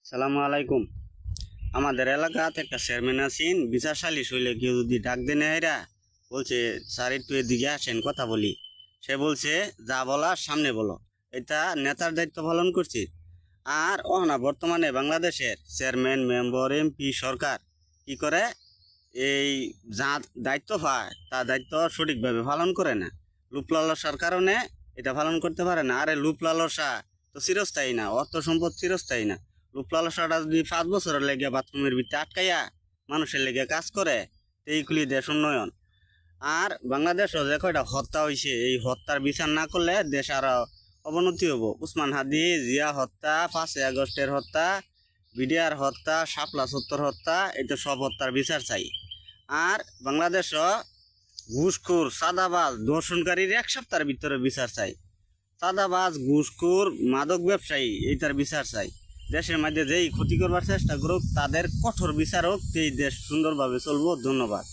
সালামু আলাইকুম। আমাদের এলাকাতে একটা চেয়ারম্যান আছেন, বিচার সালিশ হইলে কেউ যদি ডাক দেনে এরা বলছে স্যার একটু এদিকে আসেন কথা বলি। সে বলছে যা বলার সামনে বলো। এটা নেতার দায়িত্ব পালন করছে। আর না বর্তমানে বাংলাদেশের চেয়ারম্যান, মেম্বার, এমপি, সরকার কি করে, এই যা দায়িত্ব পায় তা দায়িত্ব সঠিকভাবে পালন করে না। লুপ লালসার কারণে এটা পালন করতে পারে না। আরে লুপ লালসা তো চিরস্থায়ী না, অর্থ সম্পদ চিরস্থায়ী না। লুপ লালসাটা যদি 5 বছরের লেগে বাথরুমের ভিতরে আটকাইয়া মানুষের লেগে কাজ করে, তো এইগুলি দেশ উন্নয়ন। আর বাংলাদেশও যে কয়টা হত্যা হয়েছে, এই হত্যার বিচার না করলে দেশ আরো অবনতি হব। উসমান হাদি, জিয়া হত্যা, 5ই আগস্টের হত্যা, বিডিআর হত্যা, শাপলা সত্তর হত্যা, এটা সব হত্যার বিচার চাই। আর বাংলাদেশও ঘুষখোর, সাদাবাজ, ধর্ষণকারীর 1 সপ্তাহের ভিতরে বিচার চাই। সাদাবাজ, ঘুষখোর, মাদক ব্যবসায়ী এইটার বিচার চাই। দেশের মধ্যে যেই ক্ষতি করবার চেষ্টা করুক তাদের কঠোর বিচার হোক, এই দেশ সুন্দরভাবে চলবো। ধন্যবাদ।